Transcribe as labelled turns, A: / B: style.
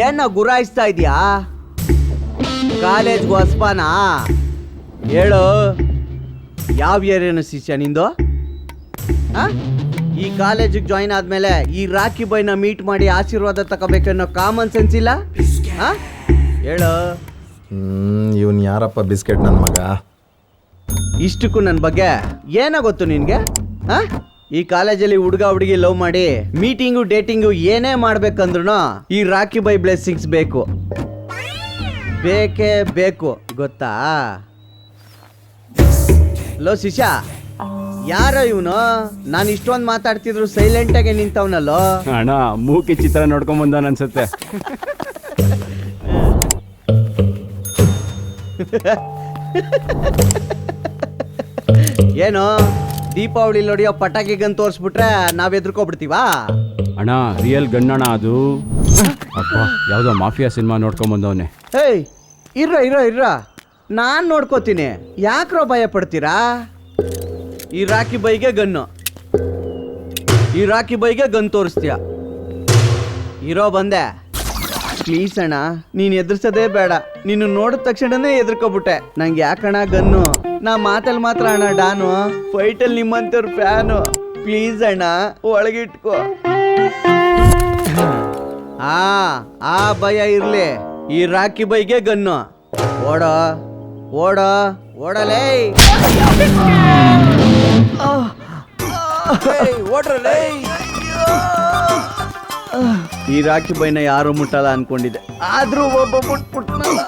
A: ಏನ ಗುರಾಯಿಸ್ತಾ ಇದೀಯಾ? ಕಾಲೇಜ್ಗೆ ಹೊಸ್ಪಾನಾ? ಹೇಳು, ಯಾವ ಏರಿಯಾನ ಶಿಷ್ಯ ನಿಂದು? ಈ ಕಾಲೇಜಿಗೆ ಜಾಯಿನ್ ಆದ್ಮೇಲೆ ಈ ರಾಖಿ ಬೈನ ಮೀಟ್ ಮಾಡಿ ಆಶೀರ್ವಾದ ತಗೋಬೇಕನ್ನೋ ಕಾಮನ್ ಸೆನ್ಸ್ ಇಲ್ಲ? ಹೇಳು.
B: ಇವನ್ ಯಾರಪ್ಪ ಬಿಸ್ಕೆಟ್ ನನ್ನ ಮಗ?
A: ಇಷ್ಟಕ್ಕೂ ನನ್ನ ಬಗ್ಗೆ ಏನೋ ಗೊತ್ತು ನಿನ್ಗೆ? ಈ ಕಾಲೇಜಲ್ಲಿ ಹುಡುಗ ಹುಡುಗಿ ಲವ್ ಮಾಡಿ ಮೀಟಿಂಗು ಡೇಟಿಂಗು ಏನೇ ಮಾಡ್ಬೇಕಂದ್ರು ಈ ರಾಖಿ ಬೈ ಬ್ಲೆಸ್ಸಿಂಗ್ಸ್ ಬೇಕು, ಬೇಕೇ ಬೇಕು, ಗೊತ್ತಾ? ಲೋ ಶಿಷ್ಯ, ಯಾರೋ ಇವನು? ನಾನು ಇಷ್ಟೊಂದು ಮಾತಾಡ್ತಿದ್ರು ಸೈಲೆಂಟ್ ಆಗಿ ನಿಂತವನಲ್ಲೋ?
C: ಅಣ್ಣ ಮೂಕಿ ಚಿತ್ರ ನೋಡ್ಕೊಂಡ್ ಬಂದವನ್ ಅನ್ಸುತ್ತೆ.
A: ಏನು ದೀಪಾವಳಿ ಹೊಡಿಯೋ ಪಟಾಕಿ ಗನ್ ತೋರಿಸ್ಬಿಟ್ರೆ ನಾವ್ ಎದ್ರುಕೋಬಿಡ್ತೀವಾ?
C: ಅಣ್ಣ ರಿಯಲ್ ಗಣ್ಣಣ್ಣ ಅದು. ಅಪ್ಪ ಯಾವ್ದೋ ಮಾಫಿಯಾ ಸಿನಿಮಾ ನೋಡ್ಕೊಂಡ್ ಬಂದವನೆ.
A: ಹೇಯ್, ಇರ್ರ ನಾನ್ ನೋಡ್ಕೋತೀನಿ, ಯಾಕ್ರೋ ಭಯ ಪಡ್ತೀರಾ? ಈ ರಾಖಿ ಬೈಗೆ ಗನ್ನು, ಈ ರಾಖಿ ಬೈಗೆ ಗನ್ ತೋರಿಸ್ತೀಯ? ಇರೋ ಬಂದೆ. ಪ್ಲೀಸ್ ಅಣ್ಣ, ನೀನ್ ಎದುರ್ಸೋದೇ ಬೇಡ. ನೀನು ನೋಡಿದ ತಕ್ಷಣನೇ ಎದುರ್ಕೊಬಿಟ್ಟೆ. ನಂಗೆ ಯಾಕಣ್ಣ ಗನ್ನು? ನಾ ಮಾತಲ್ಲಿ ಮಾತ್ರ ಅಣ್ಣ ಡಾನು, ಫೈಟಲ್ಲಿ ನಿಮ್ಮಂತವ್ರ ಫ್ಯಾನು. ಪ್ಲೀಸ್ ಅಣ್ಣ, ಒಳಗಿಟ್ಕೋ. ಆ ಭಯ ಇರ್ಲಿ, ಈ ರಾಖಿ ಬೈಗೆ ಗನ್ನು. ಓಡೋ ಓಡೋ ಓಡಲೇ, ಓಡ್ರಲೇ. ಈ ರಾಖಿ ಬೈನ ಯಾರು ಮುಟ್ಟಲ್ಲ ಅನ್ಕೊಂಡಿದ್ದೆ, ಆದ್ರೂ ಒಬ್ಬ ಮುಟ್ಬಿಟ್ನಲ್ಲ.